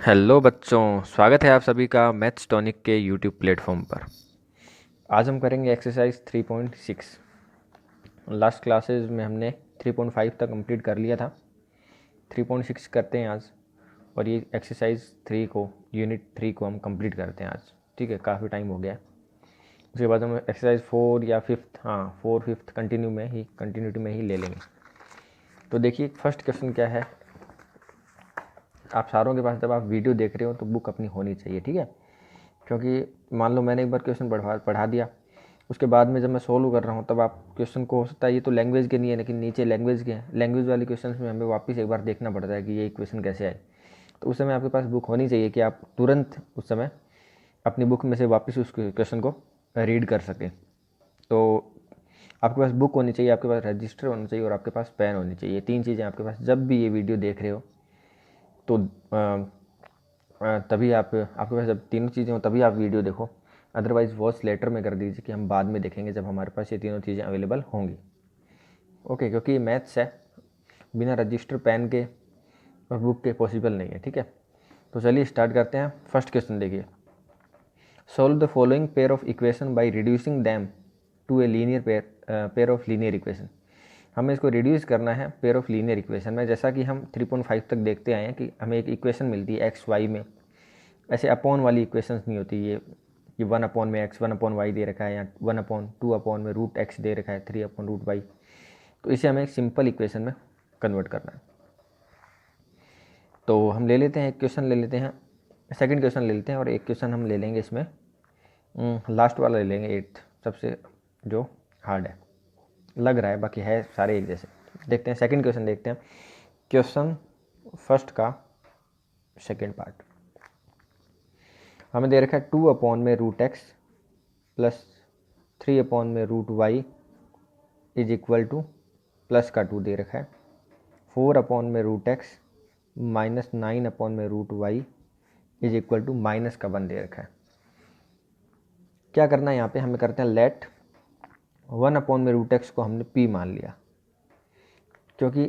Hello बच्चों, स्वागत है आप सभी का मैथ्स टॉनिक के यूट्यूब प्लेटफॉर्म पर। आज हम करेंगे एक्सरसाइज 3.6। लास्ट क्लासेस में हमने 3.5 तक कंप्लीट कर लिया था। 3.6 करते हैं आज, और ये एक्सरसाइज 3 को, यूनिट 3 को हम कंप्लीट करते हैं आज। ठीक है, काफ़ी टाइम हो गया है। उसके बाद हम एक्सरसाइज 4 या 5th, हाँ 4 5th कंटिन्यूटी में ही ले लेंगे। तो देखिए फर्स्ट क्वेश्चन क्या है। आप सारों के पास जब आप वीडियो देख रहे हो तो बुक अपनी होनी चाहिए, ठीक है। क्योंकि मान लो मैंने एक बार क्वेश्चन पढ़ा दिया, उसके बाद में जब मैं सोल्व कर रहा हूँ तब आप क्वेश्चन को, हो सकता है ये तो लैंग्वेज के नहीं है लेकिन नीचे लैंग्वेज के हैं, लैंग्वेज वाले क्वेश्चन में हमें वापस एक बार देखना पड़ता है कि ये इक्वेशन कैसे आए। तो उस समय आपके पास बुक होनी चाहिए कि आप तुरंत उस समय अपनी बुक में से वापस उस क्वेश्चन को रीड कर सकें। तो आपके पास बुक होनी चाहिए, आपके पास रजिस्टर होना चाहिए और आपके पास पेन होनी चाहिए। तीन चीज़ें आपके पास जब भी ये वीडियो देख रहे हो तो तभी आपके पास जब तीनों चीज़ें हो तभी आप वीडियो देखो। अदरवाइज़ वॉच लेटर में कर दीजिए कि हम बाद में देखेंगे जब हमारे पास ये तीनों चीज़ें अवेलेबल होंगी। ओके, क्योंकि ये मैथ्स है, बिना रजिस्टर पेन के और बुक के पॉसिबल नहीं है, ठीक है। तो चलिए स्टार्ट करते हैं। फर्स्ट क्वेश्चन देखिए, solve the following pair of equation by reducing them to a linear pair of linear equation. हमें इसको रिड्यूस करना है पेयर ऑफ लीनियर इक्वेशन में। जैसा कि हम 3.5 तक देखते आए हैं कि हमें एक इक्वेशन मिलती है एक्स वाई में, ऐसे अपॉन वाली इक्वेशंस नहीं होती ये कि 1 अपॉन में एक्स 1 अपॉन वाई दे रखा है, या 1/2 अपॉन में रूट एक्स दे रखा है, 3 अपॉन रूट वाई। तो इसे हमें एक सिंपल इक्वेशन में कन्वर्ट करना है। तो हम ले लेते हैं, एक क्वेश्चन ले लेते हैं, सेकंड क्वेश्चन ले लेते हैं, और एक क्वेश्चन हम ले लेंगे इसमें लास्ट वाला ले लेंगे, 8th, सबसे जो हार्ड है लग रहा है, बाकी है सारे एक जैसे। देखते हैं सेकंड क्वेश्चन, देखते हैं क्वेश्चन फर्स्ट का सेकंड पार्ट। हमें दे रखा है 2/√x plus 3/√y is equal to, plus का 2 दे रखा है, 4/√x minus 9/√y is equal to minus का 1 दे रखा है। क्या करना है यहाँ पे, हमें करते हैं लेट 1/√x को हमने p मान लिया, क्योंकि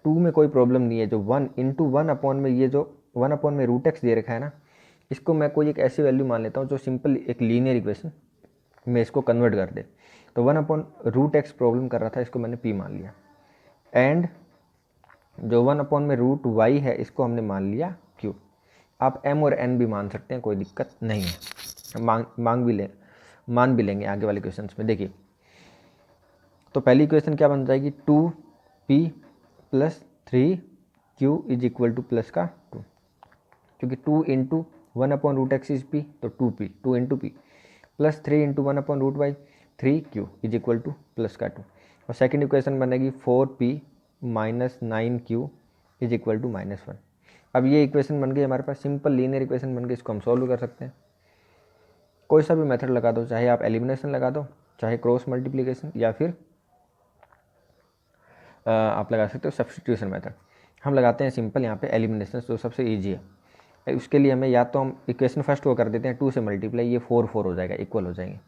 2 में कोई प्रॉब्लम नहीं है। जो 1/1 में, ये जो 1/√x दे रखा है ना, इसको मैं कोई एक ऐसी वैल्यू मान लेता हूँ जो सिंपल एक लीनियर इक्वेशन में इसको कन्वर्ट कर दे। तो 1/√x प्रॉब्लम कर रहा था, इसको मैंने p मान लिया। एंड जो 1/√y है इसको हमने मान लिया q। आप m और n भी मान सकते हैं, कोई दिक्कत नहीं है, मान भी लेंगे आगे वाले क्वेश्चंस में। देखिए तो पहली इक्वेशन क्या बन जाएगी, 2p plus 3q is equal to plus का 2, क्योंकि 2 इंटू 1/√x इज p, तो 2p, 2 into p, plus 3 into 1/√y 3q is equal to plus का 2। और सेकेंड इक्वेशन बनेगी 4p minus 9q is equal to -1। अब ये इक्वेशन बन गई हमारे पास, सिंपल लीनियर इक्वेशन बन गई, इसको हम सॉल्व कर सकते हैं। कोई सा भी मेथड लगा दो, चाहे आप एलिमिनेशन लगा दो, चाहे क्रॉस मल्टीप्लिकेशन, या फिर आप लगा सकते हो सब्स्टिट्यूशन मेथड। हम लगाते हैं सिंपल यहाँ पे एलिमिनेशन, जो सबसे ईजी है। उसके लिए हमें या तो हम इक्वेशन फर्स्ट को कर देते हैं 2 से मल्टीप्लाई, ये 4 4 हो जाएगा, इक्वल हो जाएंगे।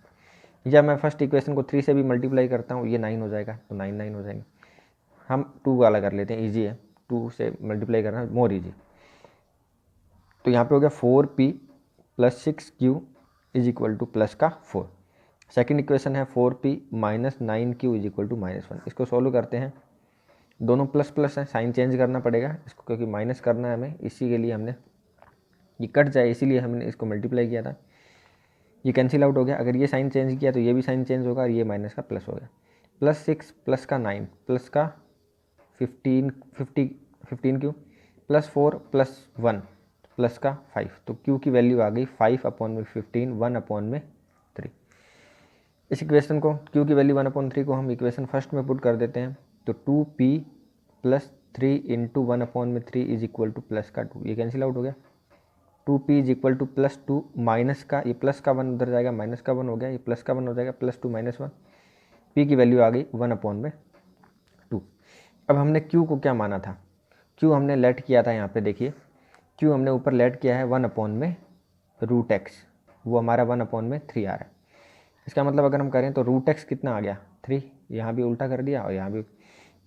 या मैं फर्स्ट इक्वेशन को 3 से भी मल्टीप्लाई करता हूँ, ये 9 हो जाएगा, तो 9 9 हो जाएंगे। हम 2 वाला कर लेते हैं, ईजी है, 2 से मल्टीप्लाई करना मोर ईजी। तो यहाँ पे हो गया 4p plus 6q is equal to plus का 4। सेकेंड इक्वेशन है 4p minus 9q is equal to -1। इसको सॉल्व करते हैं, दोनों प्लस प्लस है, साइन चेंज करना पड़ेगा इसको, क्योंकि माइनस करना है हमें, इसी के लिए हमने ये कट जाए इसीलिए हमने इसको मल्टीप्लाई किया था। ये कैंसिल आउट हो गया, अगर ये साइन चेंज किया तो ये भी साइन चेंज होगा, और ये माइनस का प्लस हो गया। प्लस 6 प्लस का 9 प्लस का 15q प्लस 4 प्लस 1 प्लस का 5, तो q की वैल्यू आ गई 5/15, 1/3। इस इक्वेशन को, q की वैल्यू 1/3 को हम इक्वेशन फर्स्ट में पुट कर देते हैं, तो 2p plus 3 into 1/3 is equal to plus का 2, ये कैंसिल आउट हो गया। 2p is equal to plus 2 minus का, ये प्लस का 1 उधर जाएगा, माइनस का 1 हो गया, ये प्लस का 1 हो जाएगा, प्लस 2 -1, p की वैल्यू आ गई 1/2। अब हमने q को क्या माना था, q हमने लेट किया था, यहाँ पे देखिए q हमने ऊपर लेट किया है 1/√x, वो हमारा 1/3 आ रहा है। इसका मतलब अगर हम करें तो √x कितना आ गया, 3, यहाँ भी उल्टा कर दिया और यहाँ भी,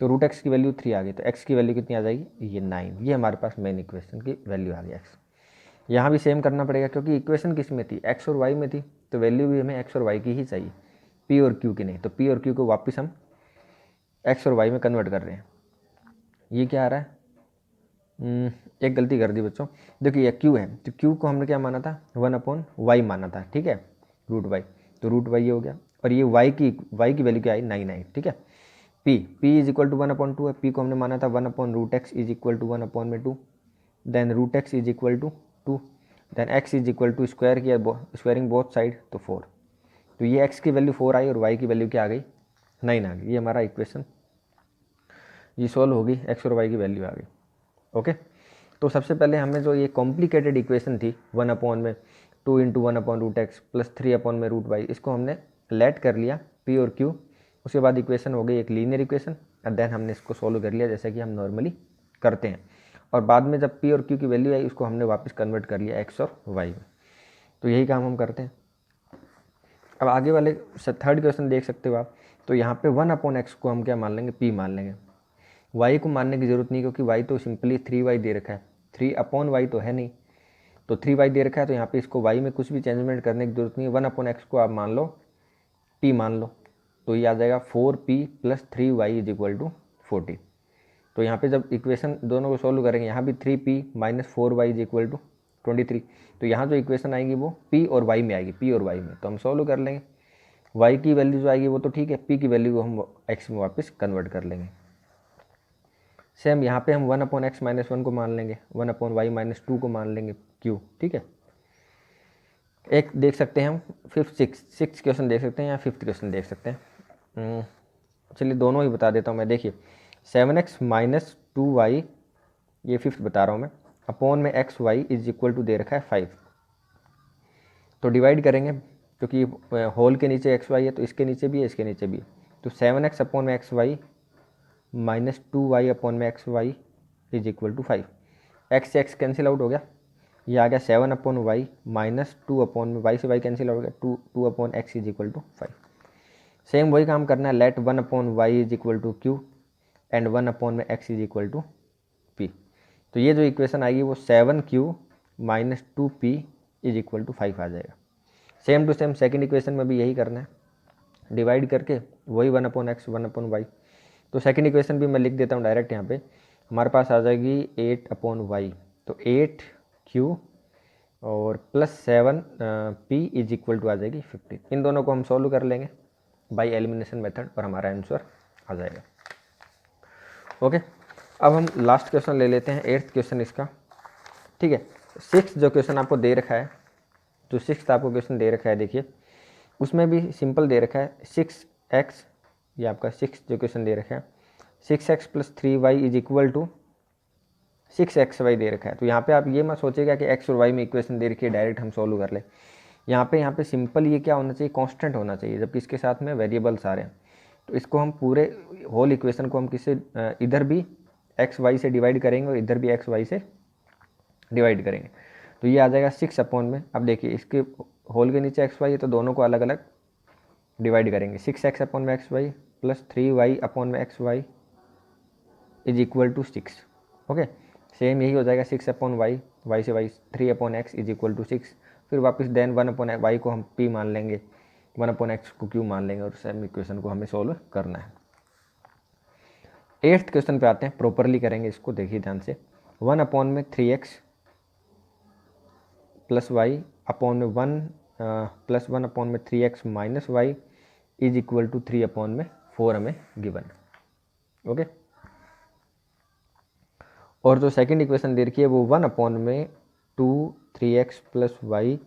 तो √x की वैल्यू 3 आ गई, तो x की वैल्यू कितनी आ जाएगी, ये 9। ये हमारे पास मेन इक्वेशन की वैल्यू आ गई x। यहाँ भी सेम करना पड़ेगा क्योंकि इक्वेशन किस में थी, एक्स और वाई में थी, तो वैल्यू भी हमें एक्स और वाई की ही चाहिए, पी और क्यू की नहीं। तो पी और क्यू को वापस हम एक्स और वाई में कन्वर्ट कर रहे हैं। ये क्या आ रहा है, एक गलती कर दी बच्चों, देखिए ये क्यू है, तो क्यू को हमने क्या माना था, 1/y माना था, ठीक है, रूट वाई, तो रूट वाई ये हो गया। और ये y की वैल्यू क्या आई, 9 आई, ठीक है। p इज इक्वल टू 1/2 है, p को हमने माना था 1/√x is equal to 1/2, then √x is equal to 2, then x is equal to square किया, स्क्वायरिंग बोथ साइड, तो 4। तो ये x की वैल्यू 4 आई और y की वैल्यू क्या आ गई, 9 आ गई। ये हमारा इक्वेशन ये सॉल्व होगी, x और y की वैल्यू आ गई। ओके, तो सबसे पहले हमें जो ये कॉम्प्लिकेटेड इक्वेशन थी 1/2 इंटू 1/√x प्लस 3/√y, इसको हमने लेट कर लिया p और q। उसके बाद इक्वेशन हो गई एक लीनियर इक्वेशन, और देन हमने इसको सॉल्व कर लिया जैसे कि हम नॉर्मली करते हैं। और बाद में जब p और q की वैल्यू आई उसको हमने वापस कन्वर्ट कर लिया x और y में। तो यही काम हम करते हैं। अब आगे वाले थर्ड क्वेश्चन देख सकते हो आप, तो यहाँ पे 1/x को हम क्या मान लेंगे, p मान लेंगे। y को मानने की ज़रूरत नहीं क्योंकि y तो सिंपली 3y दे रखा है, 3/y तो है नहीं, तो 3y दे रखा है, तो यहाँ पे इसको y में कुछ भी चेंजमेंट करने की जरूरत नहीं है। 1/x को आप मान लो p मान लो, तो ये आ जाएगा 4p plus 3y is equal to 40। तो यहाँ पे जब इक्वेशन दोनों को सॉल्व करेंगे, यहाँ भी 3p minus 4y is equal to 23, तो यहाँ जो इक्वेशन आएगी वो p और y में आएगी, p और y में, तो हम सॉल्व कर लेंगे। y की वैल्यू जो आएगी वो तो ठीक है, p की वैल्यू को हम x में वापस कन्वर्ट कर लेंगे। सेम यहाँ पे हम 1/x माइनस 1 को मान लेंगे, 1/y माइनस 2 को मान लेंगे q, ठीक है। एक देख सकते हैं हम सिक्स क्वेश्चन देख सकते हैं या फिफ्थ क्वेश्चन देख सकते हैं। चलिए दोनों ही बता देता हूँ मैं। देखिए 7x माइनस 2y, ये फिफ्थ बता रहा हूँ मैं, अपॉन में x y is equal to दे रखा है 5। तो डिवाइड करेंगे क्योंकि होल के नीचे एक्स वाई है, तो इसके नीचे भी है, इसके नीचे भी है, तो 7x अपॉन में x y minus 2y upon में x y is equal to 5। X से एक्स कैंसिल आउट हो गया, ये आ गया 7/y माइनस 2 अपॉन में y से y कैंसिल हो गया, 2/x is equal to 5। Same वही काम करना है, let 1/y is equal to q and 1/x is equal to p। तो ये जो इक्वेशन आएगी वो 7q minus 2p is equal to 5 आ जाएगा। Same to same second equation में भी यही करना है, डिवाइड करके वही 1/x 1/y। तो सेकेंड इक्वेशन भी मैं लिख देता हूँ डायरेक्ट, यहाँ पे हमारे पास आ जाएगी 8/y, तो 8q और plus 7p is equal to आ जाएगी 15। इन दोनों को हम सॉल्व कर लेंगे बाय एलिमिनेशन मेथड और हमारा आंसर आ जाएगा। ओके, अब हम लास्ट क्वेश्चन ले लेते हैं, 8th क्वेश्चन इसका, ठीक है। 6th जो क्वेश्चन आपको दे रखा है, जो 6th आपको क्वेश्चन दे रखा है, देखिए उसमें भी सिंपल दे रखा है 6x, ये आपका 6th जो क्वेश्चन दे रखा है 6x plus 3y is equal to 6xy दे रखा है। तो यहाँ पे आप ये मत सोचेगा कि x और y में इक्वेशन दे रखी है डायरेक्ट हम सॉल्व कर ले। यहाँ पे सिंपल ये क्या होना चाहिए, कांस्टेंट होना चाहिए, जबकि इसके साथ में वेरिएबल्स आ रहे हैं। तो इसको हम पूरे होल इक्वेशन को हम किससे, इधर भी एक्स वाई से डिवाइड करेंगे और इधर भी एक्स वाई से डिवाइड करेंगे, तो ये आ जाएगा 6 अपॉन में, अब देखिए इसके होल के नीचे एक्स वाई है तो दोनों को अलग अलग डिवाइड करेंगे, 6x अपॉन में x y plus 3y upon में x y is equal to 6। Okay, same यही हो जाएगा 6/y, y से y 3/x is equal to 6। फिर वापस देन 1/y को हम p मान लेंगे, 1/x को q मान लेंगे और सेम इक्वेशन को हमें सॉल्व करना है। 8th क्वेश्चन पे आते हैं, प्रॉपरली करेंगे इसको, देखिए ध्यान से। 1/3x प्लस वाई अपॉन में 1 plus 1/3x minus y is equal to 3/4 हमें गिवन। ओके, और जो सेकंड इक्वेशन दे रखी है वो 1/2 3x plus y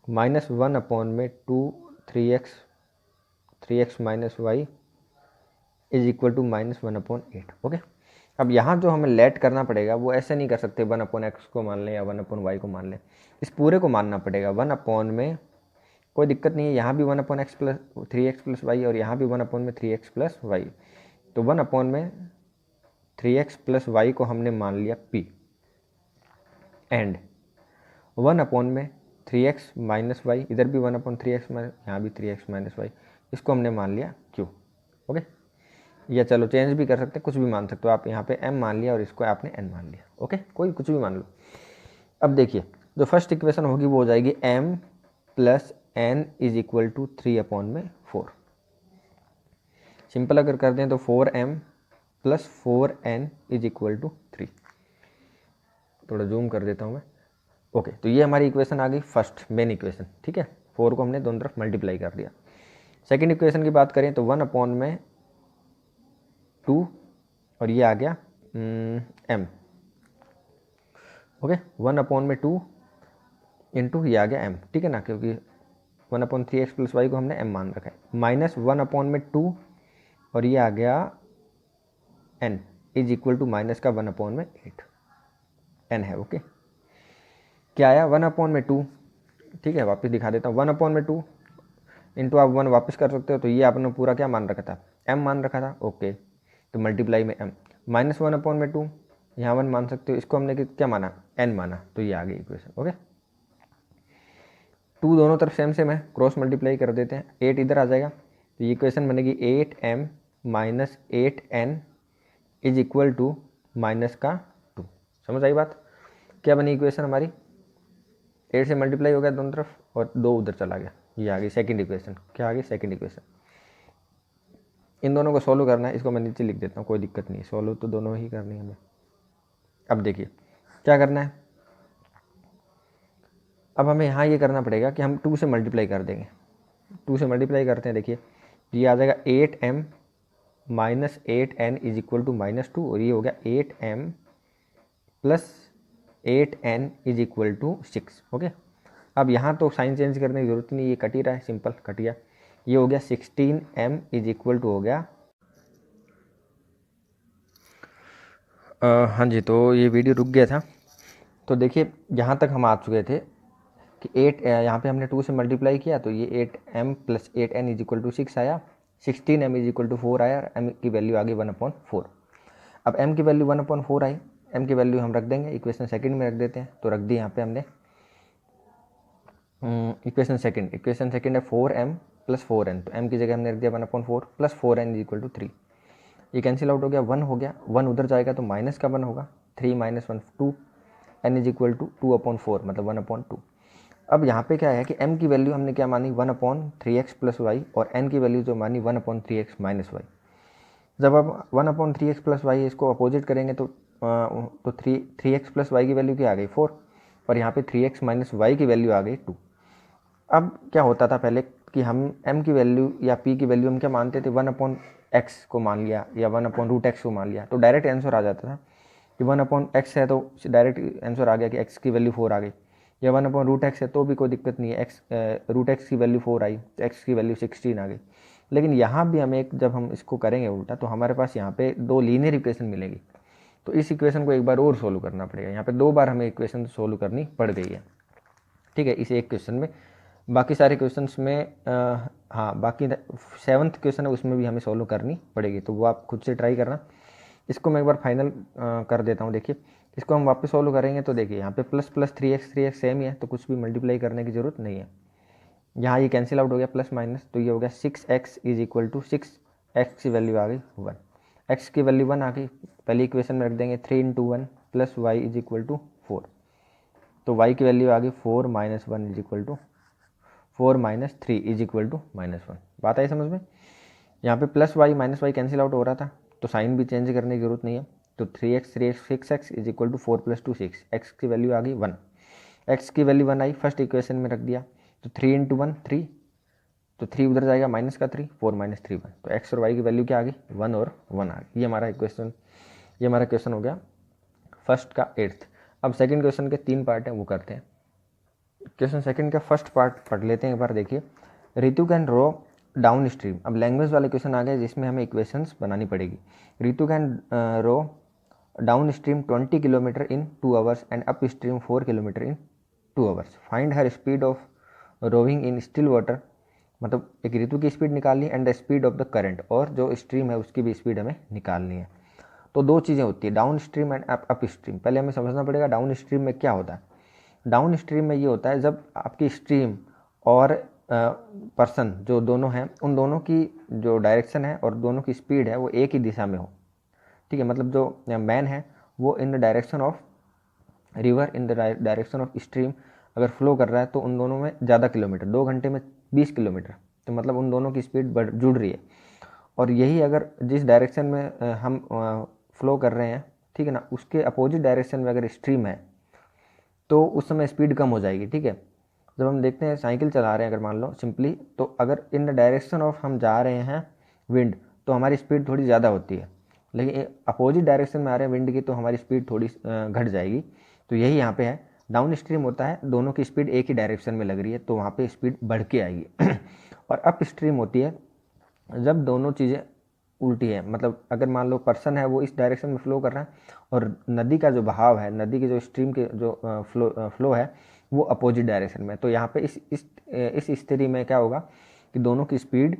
minus 1/2 3x minus y is equal to -1/8। Okay, अब यहाँ जो हमें लेट करना पड़ेगा वो ऐसे नहीं कर सकते 1/x को मान लें या 1/y को मान लें, इस पूरे को मानना पड़ेगा। 1 में कोई दिक्कत नहीं है, यहाँ भी 1/x plus 3x plus Y और यहाँ भी 1/3x प्लस वाई, तो 1/3x प्लस वाई को हमने मान लिया p and 1/3x minus Y, इधर भी 1/3x यहाँ भी 3x माइनस वाई, इसको हमने मान लिया q। ओके, या चलो चेंज भी कर सकते हैं, कुछ भी मान सकते हो आप, यहाँ पे m मान लिया और इसको आपने n मान लिया। ओके, कोई कुछ भी मान लो। अब देखिए जो फर्स्ट इक्वेशन होगी वो हो जाएगी m plus n is equal to 3/4। Simple अगर कर दें तो 4m plus 4n is equal to 3। थोड़ा जूम कर देता हूँ मैं। ओके, तो ये हमारी इक्वेशन आ गई फर्स्ट मेन इक्वेशन, ठीक है। 4 को हमने दोनों तरफ मल्टीप्लाई कर दिया। सेकेंड इक्वेशन की बात करें तो 1/2 और ये आ गया m। ओके, 1/2 इंटू ये आ गया m, ठीक है ना, क्योंकि 1/3x प्लस वाई को हमने m मान रखा है, माइनस 1/2 और ये आ गया n is equal to minus का 1/8 n है। ओके, क्या आया 1/2, ठीक है, वापस दिखा देता हूँ। 1/2 इंटू आप 1 वापस कर सकते हो, तो ये आपने पूरा क्या मान रखा था, m मान रखा था। ओके, तो मल्टीप्लाई में m माइनस 1/2, यहाँ 1 मान सकते हो, इसको हमने क्या माना, n माना, तो ये आ गई इक्वेशन। ओके, 2 दोनों तरफ सेम सेम है, क्रॉस मल्टीप्लाई कर देते हैं, 8 इधर आ जाएगा, तो ये इक्वेशन बनेगी 8m minus 8n is equal to minus का 2। समझ आई बात? क्या बनी इक्वेशन हमारी, 8 से मल्टीप्लाई हो गया दोनों तरफ और 2 उधर चला गया, ये आ गई सेकंड इक्वेशन। क्या आ गई, सेकंड इक्वेशन। इन दोनों को सॉल्व करना है, इसको मैं नीचे लिख देता हूँ, कोई दिक्कत नहीं, सॉल्व तो दोनों ही करनी है हमें। अब देखिए क्या करना है, अब हमें यहाँ ये करना पड़ेगा कि हम 2 से मल्टीप्लाई कर देंगे। 2 से मल्टीप्लाई करते हैं, देखिए ये आ जाएगा 8m minus 8n is equal to -2 और ये हो गया 8m plus 8n is equal to 6। Okay, अब यहाँ तो साइन चेंज करने की जरूरत नहीं, ये कट ही रहा है, सिंपल कट गया। ये हो गया 16m इज इक्वल टू हो गया हाँ जी, तो ये वीडियो रुक गया था। तो देखिए यहाँ तक हम आ चुके थे कि 8 यहाँ पे हमने 2 से मल्टीप्लाई किया, तो ये 8m plus 8n is equal to 6 आया, 16m इज इक्वल टू 4 आया, m की वैल्यू आ गई 1/4। अब m की वैल्यू 1/4 आई, m की वैल्यू हम रख देंगे, इक्वेशन सेकंड में रख देते हैं, तो रख दी यहाँ पे हमने इक्वेशन सेकंड है 4m प्लस 4n, तो m की जगह हमने रख दिया 1/4 plus 4n is equal to 3। ये कैंसिल आउट हो गया, 1 हो गया, 1 उधर जाएगा तो माइनस का 1 होगा, 3 minus 1 2, n is equal to 2/4 मतलब 1/2। अब यहाँ पे क्या है कि m की वैल्यू हमने क्या मानी 1/3x प्लस वाई और n की वैल्यू जो मानी 1/3x माइनस वाई। जब आप 1/3x प्लस वाई इसको अपोजिट करेंगे तो 3x प्लस वाई की वैल्यू क्या आ गई 4 और यहाँ पे 3x माइनस वाई की वैल्यू आ गई 2। अब क्या होता था पहले कि हम m की वैल्यू या p की वैल्यू हम क्या मानते थे 1/x को मान लिया या 1/√x को मान लिया, तो डायरेक्ट आंसर आ जाता था कि 1/x है तो डायरेक्ट आंसर आ गया कि x की वैल्यू 4 आ गई, या 1/√x है तो भी कोई दिक्कत नहीं है, √x की वैल्यू 4 आई तो x की वैल्यू 16 आ गई। लेकिन यहाँ भी हमें जब हम इसको करेंगे उल्टा तो हमारे पास यहाँ पे 2 लीनियर इक्वेशन मिलेगी, तो इस इक्वेशन को एक बार और सोल्व करना पड़ेगा। यहाँ पे 2 बार हमें इक्वेशन सोल्व करनी पड़ गई है, ठीक है, इस एक क्वेश्चन में। बाकी सारे क्वेश्चंस में हाँ बाकी 7th क्वेश्चन है उसमें भी हमें सोल्व करनी पड़ेगी, तो वो आप खुद से ट्राई करना। इसको मैं एक बार फाइनल कर देता हूँ। देखिए इसको हम वापस सोल्व करेंगे तो देखिए यहाँ पे प्लस प्लस 3x सेम ही है, तो कुछ भी मल्टीप्लाई करने की ज़रूरत नहीं है। यहाँ ये कैंसिल आउट हो गया प्लस माइनस, तो ये हो गया 6x is equal to 6, x की वैल्यू आ गई 1, एक्स की वैल्यू 1 आ गई, पहली इक्वेशन में रख देंगे 3 × 1 plus y is equal to 4, तो y की वैल्यू आ गई 4 minus 1 is equal to 4 minus 3 is equal to -1। बात आई समझ में? यहाँ पे plus y minus y cancel out हो रहा था, तो साइन भी चेंज करने की जरूरत नहीं है, तो 3x 6x is equal to 4 + 2 6, x की वैल्यू आ गई 1, एक्स की वैल्यू 1 आई, फर्स्ट इक्वेशन में रख दिया, तो 3 × 1 3, तो 3 उधर जाएगा माइनस का 3, 4 - 3 1, तो एक्स और वाई की वैल्यू क्या आ गई 1 और 1 आ गई। ये हमारा इक्वेशन, ये हमारा क्वेश्चन हो गया फर्स्ट का 8th। अब सेकंड क्वेश्चन के 3 पार्ट हैं वो करते हैं। क्वेश्चन सेकंड का फर्स्ट पार्ट पढ़ लेते हैं एक बार। देखिए Ritu can row down stream, अब लैंग्वेज वाले क्वेश्चन आ गए जिसमें हमें इक्वेशंस बनानी पड़ेगी। Ritu can row down stream 20 kilometre in 2 hours and up stream 4 kilometre in 2 hours, find her speed of rowing in still water, मतलब एक ऋतु की स्पीड निकालनी है and the speed of the current, और जो स्ट्रीम है उसकी भी स्पीड हमें निकालनी है। तो 2 चीज़ें होती है, down stream and up stream. पहले हमें समझना पड़ेगा डाउन स्ट्रीम में क्या होता है। डाउन स्ट्रीम में ये होता है जब आपकी स्ट्रीम और पर्सन जो दोनों हैं उन दोनों की जो डायरेक्शन है और दोनों की स्पीड है वो एक ही दिशा में हो, ठीक है, मतलब जो मैन है वो in the direction of river in the direction of stream अगर फ्लो कर रहा है तो उन दोनों में ज़्यादा किलोमीटर, 2 घंटे में 20 किलोमीटर, तो मतलब उन दोनों की स्पीड जुड़ रही है। और यही अगर जिस डायरेक्शन में हम फ्लो कर रहे हैं, ठीक है ना, उसके अपोजिट डायरेक्शन में अगर स्ट्रीम है तो उस समय स्पीड कम हो जाएगी। ठीक है, जब हम देखते हैं साइकिल चला रहे हैं अगर मान लो सिंपली, तो अगर इन द डायरेक्शन ऑफ हम जा रहे हैं विंड तो हमारी स्पीड थोड़ी ज़्यादा होती है, लेकिन अपोजिट डायरेक्शन में आ रहे हैं विंड की तो हमारी स्पीड थोड़ी घट जाएगी। तो यही यहाँ पे है, डाउन स्ट्रीम होता है दोनों की स्पीड एक ही डायरेक्शन में लग रही है तो वहाँ पे स्पीड बढ़ के आएगी। और अप स्ट्रीम होती है जब दोनों चीज़ें उल्टी है, मतलब अगर मान लो पर्सन है वो इस डायरेक्शन में फ्लो कर रहा है और नदी का जो बहाव है, नदी के जो स्ट्रीम के जो फ्लो है वो अपोजिट डायरेक्शन में, तो यहाँ पे इस स्थिति में क्या होगा कि दोनों की स्पीड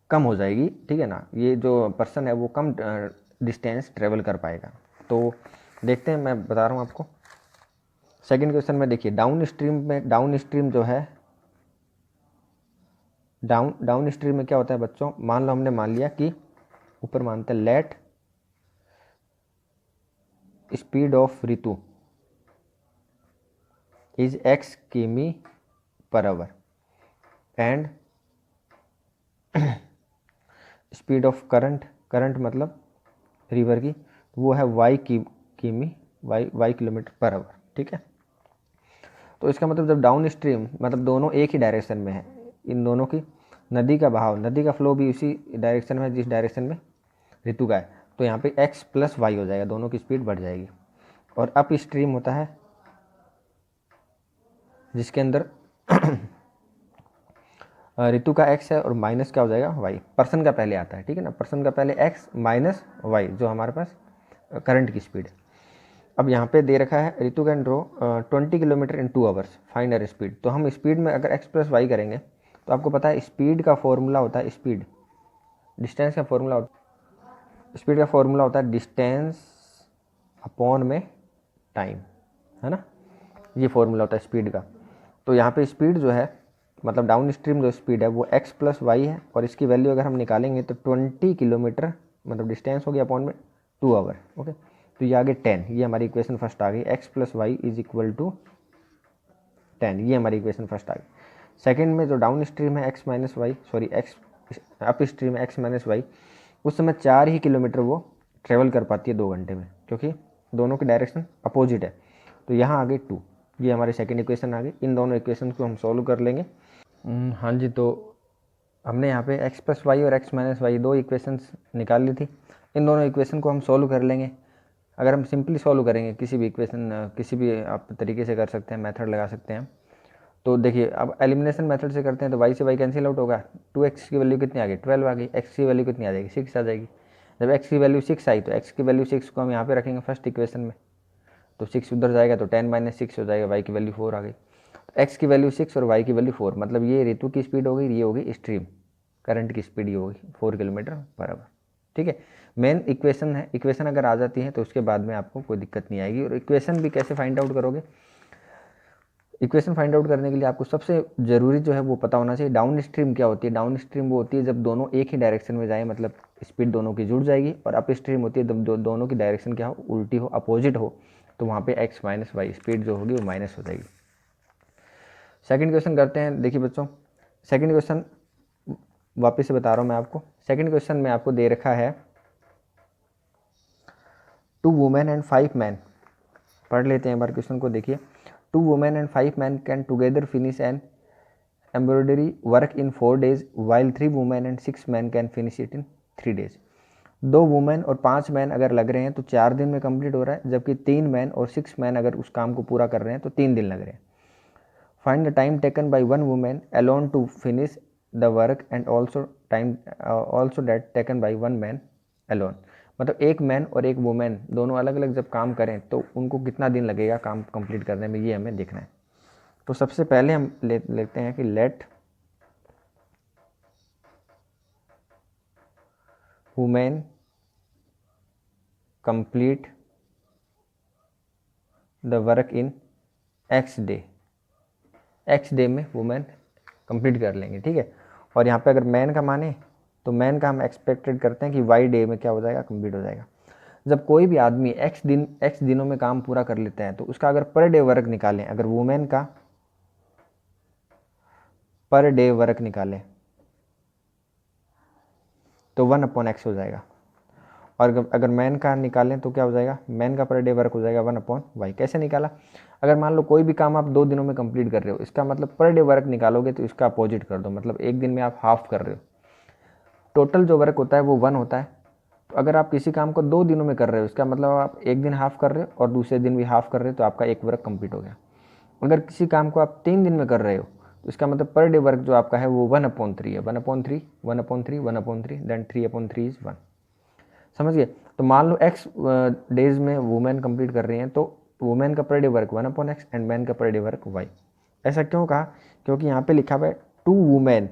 कम हो जाएगी। ठीक है ना, ये जो पर्सन है वो कम डिस्टेंस ट्रेवल कर पाएगा। तो देखते हैं, मैं बता रहा हूँ आपको। सेकेंड क्वेश्चन में देखिए, डाउन स्ट्रीम जो है, डाउन स्ट्रीम में क्या होता है बच्चों, मान लो हमने मान लिया कि ऊपर मानते हैं let speed of Ritu is x किमी per hour and speed of current मतलब रिवर की, वो है किमी y किलोमीटर पर आवर। ठीक है, तो इसका मतलब जब डाउन स्ट्रीम मतलब दोनों एक ही डायरेक्शन में है, इन दोनों की नदी का बहाव, नदी का फ्लो भी उसी डायरेक्शन में जिस डायरेक्शन में ऋतु का है, तो यहाँ पे x प्लस वाई हो जाएगा, दोनों की स्पीड बढ़ जाएगी। और अप स्ट्रीम होता है जिसके अंदर ऋतु का x है और माइनस क्या हो जाएगा y, पर्सन का पहले आता है। ठीक है ना, पर्सन का पहले x माइनस y जो हमारे पास करंट की स्पीड है। अब यहाँ पे दे रखा है Ritu can drive 20 kilometre in 2 hours, find her speed. तो हम स्पीड में अगर x प्लस वाई करेंगे तो आपको पता है स्पीड का फॉर्मूला होता है स्पीड, डिस्टेंस का फॉर्मूला होता है, स्पीड का फॉर्मूला होता है डिस्टेंस अपॉन में टाइम, है ना, ये फॉर्मूला होता है स्पीड का। तो यहाँ पे स्पीड जो है मतलब डाउन स्ट्रीम जो स्पीड है वो x प्लस वाई है, और इसकी वैल्यू अगर हम निकालेंगे तो 20 किलोमीटर मतलब डिस्टेंस हो गया अपॉन में 2 आवर। ओके, तो ये आगे 10, ये हमारी इक्वेशन फर्स्ट आ गई, x plus y is equal to 10, ये हमारी इक्वेशन फर्स्ट आ गई। सेकेंड में जो डाउन स्ट्रीम है x minus y, sorry x up stream है x माइनस वाई, उस समय 4 ही किलोमीटर वो ट्रेवल कर पाती है 2 घंटे में, क्योंकि दोनों की डायरेक्शन अपोजिट है। तो यहाँ आगे 2, ये हमारी सेकेंड इक्वेशन आ गई। इन दोनों इक्वेशन को हम सॉल्व कर लेंगे। हाँ जी, तो हमने यहाँ पे x प्लस वाई और x माइनस वाई दो इक्वेशंस निकाल ली थी। इन दोनों इक्वेशन को हम सॉल्व कर लेंगे। अगर हम सिंपली सॉल्व करेंगे किसी भी इक्वेशन, किसी भी आप तरीके से कर सकते हैं, मेथड लगा सकते हैं। तो देखिए, अब एलिमिनेशन मेथड से करते हैं तो y से y कैंसिल आउट होगा, 2x की वैल्यू कितनी आ गई 12 आ गई, x की वैल्यू कितनी आ जाएगी 6 आ जाएगी। जब x की वैल्यू 6 आई तो x की वैल्यू 6 को हम यहाँ पे रखेंगे फर्स्ट इक्वेशन में, तो 6 उधर जाएगा तो 10 माइनस 6 हो जाएगा, y की वैल्यू 4 आ गई। तो x की वैल्यू 6 और y की वैल्यू 4, मतलब ये ऋतु की स्पीड हो गई, ये होगी स्ट्रीम करंट की स्पीड, ये होगी 4 किलोमीटर पर आवर। ठीक है, मेन इक्वेशन है, इक्वेशन अगर आ जाती है तो उसके बाद में आपको कोई दिक्कत नहीं आएगी। और इक्वेशन भी कैसे फाइंड आउट करोगे, इक्वेशन फाइंड आउट करने के लिए आपको सबसे ज़रूरी जो है वो पता होना चाहिए डाउन स्ट्रीम क्या होती है। डाउन स्ट्रीम वो होती है जब दोनों एक ही डायरेक्शन में जाए, मतलब स्पीड दोनों की जुड़ जाएगी। और अप स्ट्रीम होती है जब दोनों की डायरेक्शन क्या हो, उल्टी हो, अपोजिट हो, तो वहाँ पे x माइनस वाई स्पीड जो होगी वो माइनस हो जाएगी। सेकंड क्वेश्चन करते हैं। देखिए बच्चों, सेकंड क्वेश्चन वापस से बता रहा हूँ मैं आपको। सेकंड क्वेश्चन में आपको दे रखा है 2 वुमेन एंड 5 मैन, पढ़ लेते हैं एक बार क्वेश्चन को। देखिए, 2 women and 5 man can together finish an embroidery work in 4 days while 3 women and 6 man can finish it in 3 days। 2 women और 5 मैन अगर लग रहे हैं तो 4 दिन में कंप्लीट हो रहा है, जबकि 3 मैन और 6 मैन अगर उस काम को पूरा कर रहे हैं तो 3 दिन लग रहे हैं। Find the time taken by 1 women alone to finish the work and also that taken by 1 man alone. मतलब एक मैन और एक वुमेन दोनों अलग अलग जब काम करें तो उनको कितना दिन लगेगा काम कंप्लीट करने में, ये हमें देखना है। तो सबसे पहले हम लेते हैं कि let women complete the work in x day, x day में वुमेन कंप्लीट कर लेंगे। ठीक है, और यहाँ पे अगर मैन का माने तो मैन का हम एक्सपेक्टेड करते हैं कि y डे में क्या हो जाएगा, कंप्लीट हो जाएगा। जब कोई भी आदमी एक्स दिनों में काम पूरा कर लेता है तो उसका अगर पर डे वर्क निकालें, अगर वुमेन का पर डे वर्क निकालें तो 1/x हो जाएगा, और अगर मैन का निकालें तो क्या हो जाएगा, मैन का पर डे वर्क हो जाएगा 1/y। कैसे निकाला, अगर मान लो कोई भी काम आप 2 दिनों में कंप्लीट कर रहे हो, इसका मतलब पर डे वर्क निकालोगे तो इसका अपोजिट कर दो, मतलब एक दिन में आप हाफ कर रहे हो, टोटल जो वर्क होता है वो 1 होता है। तो अगर आप किसी काम को 2 दिनों में कर रहे हो, इसका मतलब आप एक दिन हाफ कर रहे हो और दूसरे दिन भी हाफ कर रहे हो, तो आपका एक वर्क कंप्लीट हो गया। अगर किसी काम को आप 3 दिन में कर रहे हो तो इसका मतलब पर डे वर्क जो आपका है वो 1/3 है, 1/3 1/3 1/3 देन 3/3 इज 1। समझ गए। तो मान लो x डेज में वुमेन कंप्लीट कर रही हैं, तो वुमेन का per day work 1/x and man का पर डे वर्क y। ऐसा क्यों कहा, क्योंकि यहाँ पे लिखा हुआ है 2 वुमेन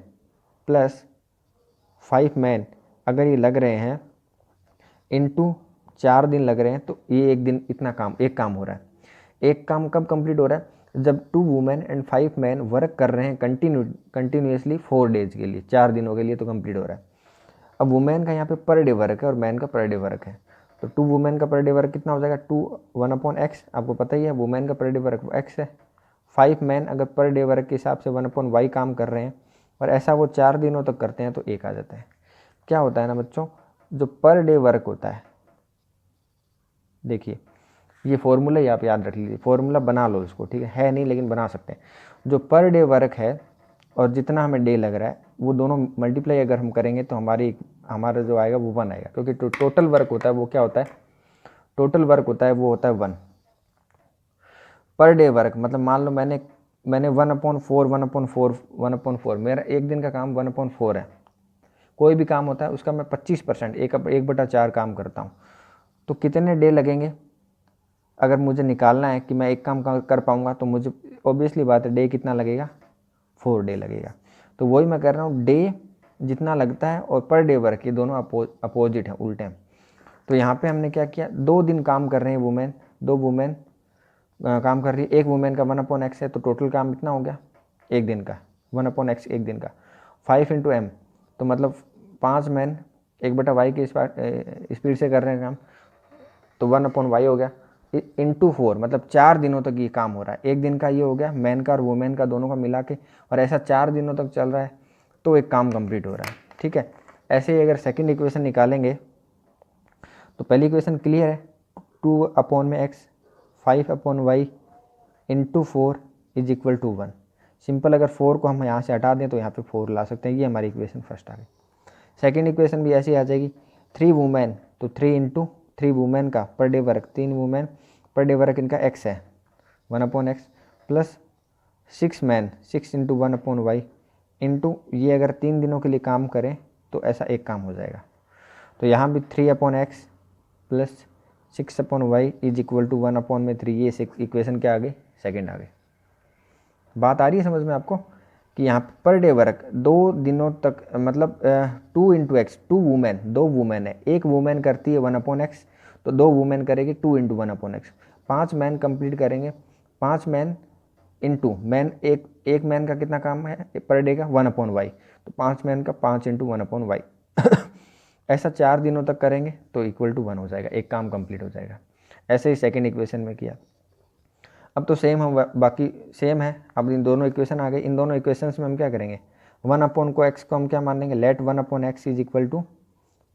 प्लस 5 मैन, अगर ये लग रहे हैं इनटू 4 दिन लग रहे हैं, तो ये एक दिन इतना काम, एक काम हो रहा है। एक काम कब कंप्लीट हो रहा है, जब 2 वुमेन एंड 5 मैन वर्क कर रहे हैं कंटिन्यूसली 4 डेज के लिए, 4 दिनों के लिए, तो कंप्लीट हो रहा है। अब वुमेन का यहाँ पे पर डे वर्क है और मैन का पर डे वर्क है, तो 2 वुमेन का पर डे वर्क कितना हो जाएगा, 1/x, आपको पता ही है वुमेन का पर डे वर्क x है। 5 मैन अगर पर डे वर्क के हिसाब से 1/y काम कर रहे हैं और ऐसा वो 4 दिनों तक करते हैं तो 1 आ जाता है। क्या होता है ना बच्चों, जो पर डे वर्क होता है, देखिए ये फॉर्मूला ही आप याद रख लीजिए, फॉर्मूला बना लो इसको, ठीक है नहीं लेकिन बना सकते हैं। जो पर डे वर्क है और जितना हमें डे लग रहा है वो दोनों मल्टीप्लाई अगर हम करेंगे तो हमारा जो आएगा वो 1 आएगा, क्योंकि टोटल वर्क होता है वो क्या होता है, टोटल वर्क होता है वो होता है 1। पर डे वर्क मतलब मान लो मैंने 1/4 मेरा एक दिन का काम 1/4 है। कोई भी काम होता है उसका मैं 25% 1/4 काम करता हूँ, तो कितने डे लगेंगे, अगर मुझे निकालना है कि मैं एक काम कर पाऊँगा तो मुझे ऑब्वियसली बात है डे कितना लगेगा, 4 डे लगेगा। तो वही मैं कर रहा हूँ, डे जितना लगता है और पर डे वर्क ये दोनों अपोजिट हैं, उल्टे हैं। तो यहाँ पे हमने क्या किया, 2 दिन काम कर रहे हैं वुमेन, 2 वुमेन काम कर रही है, एक वुमेन का 1/x है, तो टोटल काम कितना हो गया एक दिन का, 1/x एक दिन का। 5 × m, तो मतलब 5 मैन 1/y की स्पीड से कर रहे हैं काम, तो 1/y हो गया, इंटू 4 मतलब 4 दिनों तक ये काम हो रहा है। एक दिन का ये हो गया मैन का और वुमेन का दोनों का मिला के, और ऐसा 4 दिनों तक चल रहा है तो एक काम कंप्लीट हो रहा है, ठीक है। ऐसे ही अगर सेकंड इक्वेशन निकालेंगे तो पहली इक्वेशन क्लियर है, 2/x 5/y into 4 is equal to 1। Simple, अगर 4 को हम यहाँ से हटा दें तो यहाँ पे 4 ला सकते हैं, ये हमारी इक्वेशन फर्स्ट आ गई। सेकेंड इक्वेशन भी ऐसी आ जाएगी, 3 वुमेन तो 3 इंटू 3 वुमेन का per day work, 3 women per day work इनका x है 1/x, plus 6 man 6 into 1/y into ये अगर 3 दिनों के लिए काम करें तो ऐसा एक काम हो जाएगा। तो यहाँ भी 3/x plus 6/y is equal to 1/3, ये इक्वेशन क्या आ गई, सेकेंड आ गई। बात आ रही है समझ में आपको, कि यहाँ पर डे वर्क 2 दिनों तक मतलब 2 इंटू एक्स, 2 वुमेन, 2 वुमेन है, एक वुमेन करती है 1/x, तो 2 वुमेन करेगी 2 इंटू 1/x। 5 मैन कंप्लीट करेंगे, 5 मैन इंटू मैन, एक मैन का कितना काम है पर डे का 1/y, तो 5 मैन का 5 इंटू 1/y ऐसा 4 दिनों तक करेंगे तो इक्वल टू 1 हो जाएगा, एक काम कंप्लीट हो जाएगा। ऐसे ही सेकेंड इक्वेशन में किया। अब तो सेम हम बाकी सेम है, अब इन दोनों इक्वेशन आ गए, इन दोनों इक्वेशंस में हम क्या करेंगे, 1/x को हम क्या मान लेंगे, let 1/x is equal to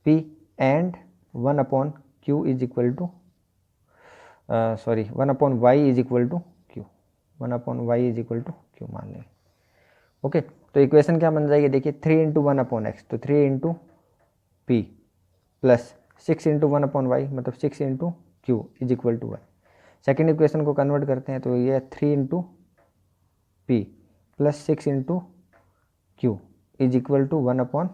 p and 1/q is equal to 1/y is equal to q, 1/y is equal to q मान लेंगे। ओके, तो इक्वेशन क्या बन जाएगी, देखिए 3 इंटू 1/x, तो 3 into p plus 6 into 1/y मतलब 6 into q is equal to 1। Second equation को कन्वर्ट करते हैं तो ये 3 into p plus 6 into q is equal to 1/3।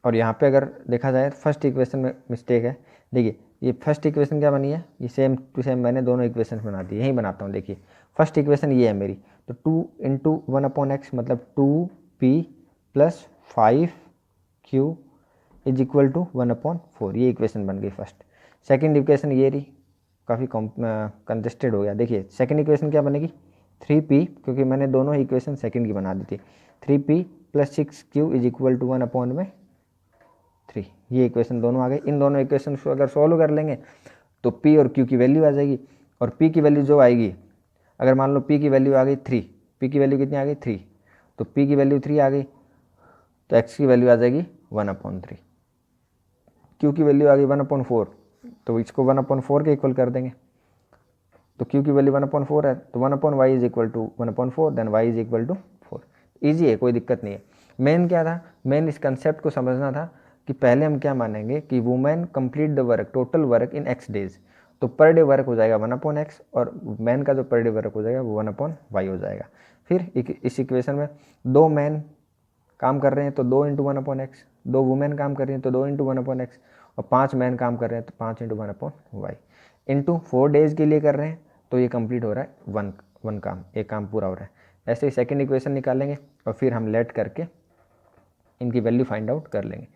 और यहाँ पे अगर देखा जाए फर्स्ट इक्वेशन में मिस्टेक है, देखिए ये फर्स्ट इक्वेशन क्या बनी है, ये सेम टू सेम मैंने दोनों इक्वेशन बना दी, यहीं बनाता हूँ। देखिए फर्स्ट इक्वेशन ये है मेरी, तो 2 इंटू 1/x मतलब 2p plus 5q is equal to 1/4, ये इक्वेशन बन गई फर्स्ट। सेकंड इक्वेशन ये रही, काफ़ी कंटेस्टेड हो गया। देखिए सेकंड इक्वेशन क्या बनेगी, 3p, क्योंकि मैंने दोनों ही इक्वेशन सेकंड की बना दी थी, 3p plus 6q is equal to 1/3। ये इक्वेशन दोनों आ गए। इन दोनों इक्वेशन को अगर सॉल्व कर लेंगे तो p और q की वैल्यू आ जाएगी, और p की वैल्यू जो आएगी, अगर मान लो p की वैल्यू आ गई 3, p की वैल्यू कितनी आ गई 3, तो p की वैल्यू 3 आ गई, तो x की वैल्यू आ जाएगी 1/3। q की वैल्यू आ गई 1/4, तो इसको 1/4 के इक्वल कर देंगे, तो q की वैल्यू 1/4 है, तो 1/y is equal to 1/4, then y is equal to 4। Easy है, कोई दिक्कत नहीं है। मेन क्या था, मेन इस कंसेप्ट को समझना था कि पहले हम क्या मानेंगे कि women complete the work, total work in x days, तो पर डे वर्क हो जाएगा 1/x, और मैन का जो पर डे वर्क हो जाएगा वो 1/y हो जाएगा। फिर इस इक्वेशन में 2 मैन काम कर रहे हैं तो 2 × 1/x, 2 वुमेन काम कर रही हैं तो 2 × 1/x, और 5 मैन काम कर रहे हैं तो 5 × 1/y, इंटू 4 डेज के लिए कर रहे हैं तो ये कंप्लीट हो रहा है वन काम, एक काम पूरा हो रहा है। ऐसे ही सेकंड इक्वेशन निकालेंगे और फिर हम लेट करके इनकी वैल्यू फाइंड आउट कर लेंगे।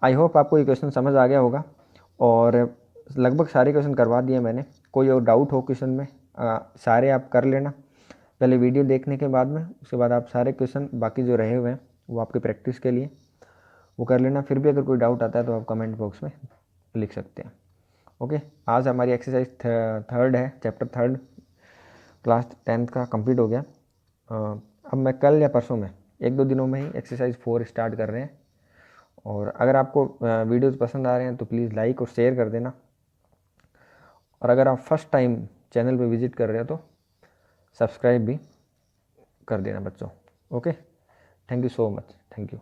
आई होप आपको इक्वेशन समझ आ गया होगा, और लगभग सारे क्वेश्चन करवा दिए मैंने। कोई और डाउट हो क्वेश्चन में सारे आप कर लेना पहले वीडियो देखने के बाद में, उसके बाद आप सारे क्वेश्चन बाकी जो रहे हुए हैं वो आपके प्रैक्टिस के लिए वो कर लेना। फिर भी अगर कोई डाउट आता है तो आप कमेंट बॉक्स में लिख सकते हैं। ओके, आज हमारी एक्सरसाइज थर्ड है, चैप्टर थर्ड क्लास 10th का कंप्लीट हो गया। अब मैं कल या परसों में 1-2 दिनों में ही एक्सरसाइज 4 स्टार्ट कर रहे हैं। और अगर आपको वीडियोस पसंद आ रहे हैं तो प्लीज़ लाइक और शेयर कर देना, और अगर आप फर्स्ट टाइम चैनल पे विजिट कर रहे हो तो सब्सक्राइब भी कर देना बच्चों। Okay, thank you so much, thank you.